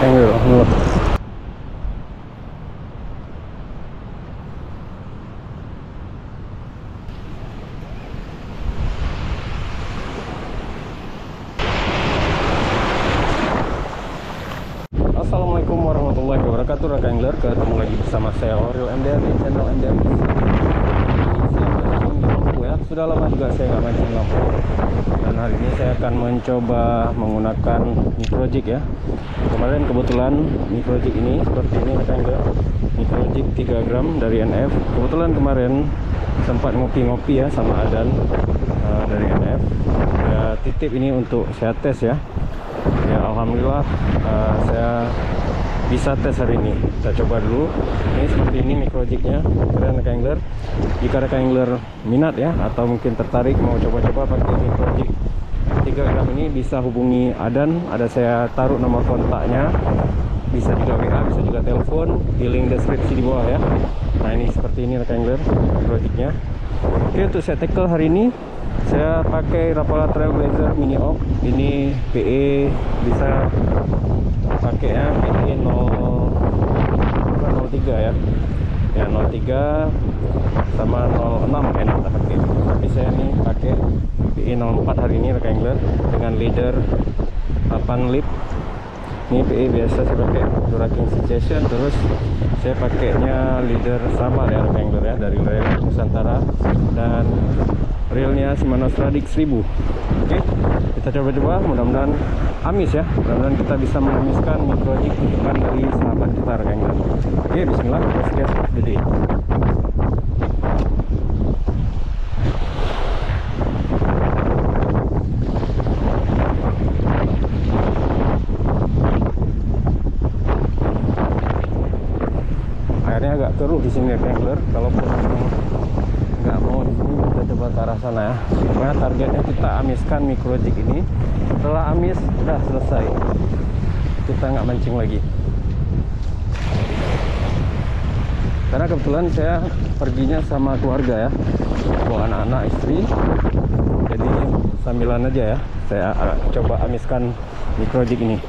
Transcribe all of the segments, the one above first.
Angle. Assalamualaikum warahmatullahi wabarakatuh, rekan angler. Ketemu lagi bersama saya Oril MDR di channel MDR. Saya mancing di lampu ya. Sudah lama juga saya nggak mancing lampu. Dan hari ini saya akan mencoba menggunakan microjig ya. Kemarin kebetulan microjig ini seperti ini rekan angler. Microjig 3 gram dari NF. Kebetulan kemarin sempat ngopi-ngopi ya sama Adan dari NF. Ya, titip ini untuk saya tes ya. Ya alhamdulillah saya bisa tes hari ini. Kita coba dulu. Ini seperti ini microjignya. Keren rekan angler. Jika rekan angler minat ya, atau mungkin tertarik mau coba-coba pakai microjig 3 gram ini, bisa hubungi Adan. Ada saya taruh nomor kontaknya. Bisa juga WA, bisa juga telepon di link deskripsi di bawah ya. Nah ini seperti ini rekan angler microjignya. Oke, untuk saya tackle hari ini saya pakai Rapala Trailblazer Mini Op. Ini PE bisa pakai ya, PE 03 ya. Ya 03 sama 06 enak lah pakai. Tapi saya ini pakai PE 04 hari ini rekan angler dengan leader 8 lip. Ini PE biasa saya pakai Duraking Sensation, terus saya pakainya leader sama ya rekan angler ya, dari Reel Nusantara, dan reelnya Shimano Stradic 1000. Oke, kita coba-coba, mudah-mudahan amis ya, mudah-mudahan kita bisa mengamiskan microjig tujuan dari sahabat kita rekan angler. Oke, bismillah, let's get the day. Airnya agak keruh di sini rekan angler. Kalaupun nggak mau di sini, kita coba ke arah sana ya. Pokoknya targetnya kita amiskan microjig ini. Setelah amis udah selesai, kita nggak mancing lagi. Karena kebetulan saya perginya sama keluarga ya, bawa anak-anak, istri. Jadi sambilan aja ya, saya coba amiskan microjig ini.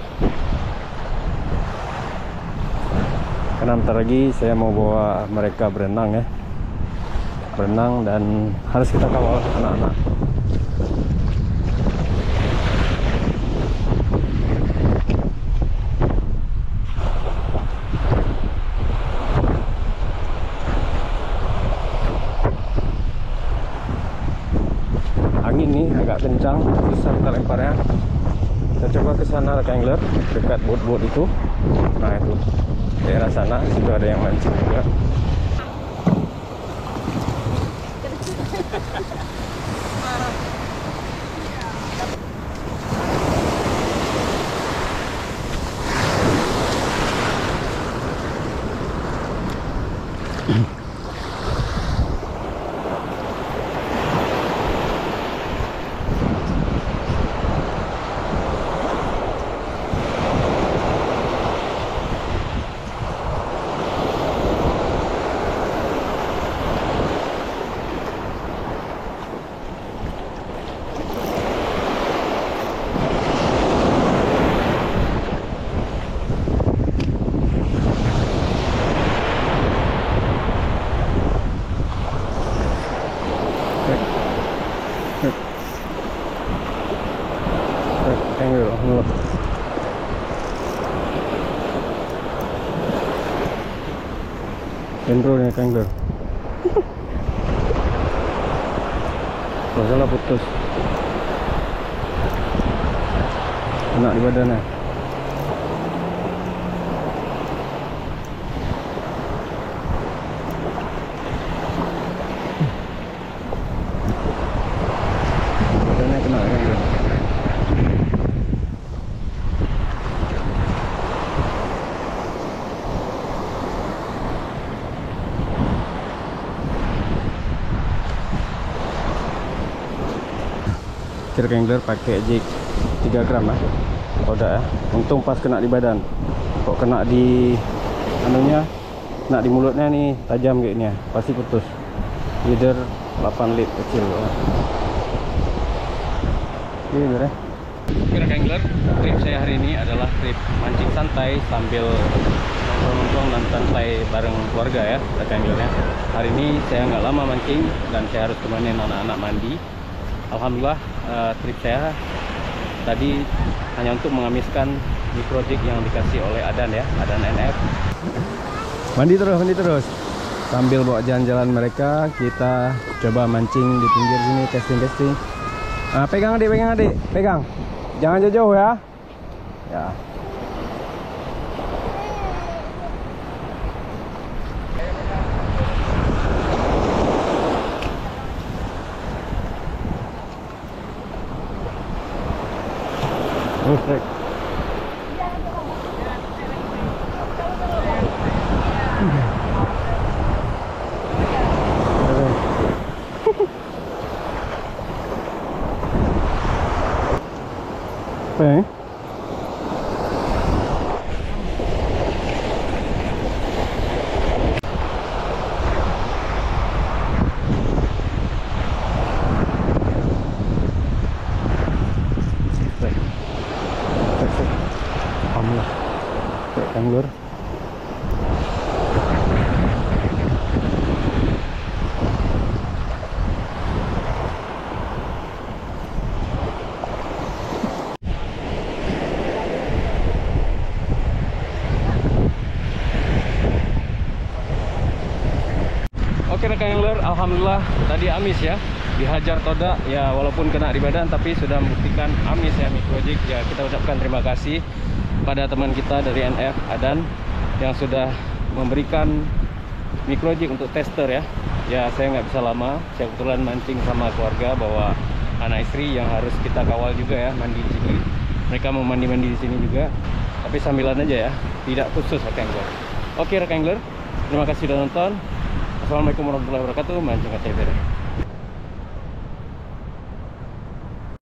Karena bentar lagi saya mau bawa mereka berenang ya, berenang, dan harus kita kawal anak-anak. Angin nih agak kencang, susah kita lemparnya. Kita coba ke sana rekan angler, dekat bot-bot itu. Nah itu daerah sana, situ ada yang mancing juga. Endronya angler. Masalah putus. Kena di badannya. Badannya kena kan angler. Kira angler pakai jig 3 gram ya. Udah ya. Untung pas kena di badan. Kok kena di anunya, kena di mulutnya nih, tajam kayak ini ya, pasti putus. Leader 8 lip kecil. Oke, ya. Oke rekan angler, trip saya hari ini adalah trip mancing santai sambil nongkrong-nongkrong dan santai bareng keluarga ya rekan angler ya. Hari ini saya nggak lama mancing dan saya harus temenin anak-anak mandi. Alhamdulillah trip saya tadi hanya untuk mengamiskan project yang dikasih oleh Adan ya, Adan NF. Mandi terus. Sambil bawa jalan-jalan mereka, kita coba mancing di pinggir sini, testing. Pegang adik, pegang. Jangan jauh-jauh ya. Ya. Apa ya? Alhamdulillah. Angler. Oke rekan angler, alhamdulillah tadi amis ya, dihajar toda ya, walaupun kena di badan tapi sudah membuktikan amis ya Microjig ya. Kita ucapkan terima kasih pada teman kita dari NF Adan yang sudah memberikan Microjig untuk tester ya. Ya saya nggak bisa lama, saya kebetulan mancing sama keluarga bawa anak istri yang harus kita kawal juga ya, mandi di sini. Mereka mau mandi di sini juga, tapi sambilan aja ya, tidak khusus rekan angler. Oke rekan angler, terima kasih sudah nonton. Assalamualaikum warahmatullahi wabarakatuh. Mancing KTV.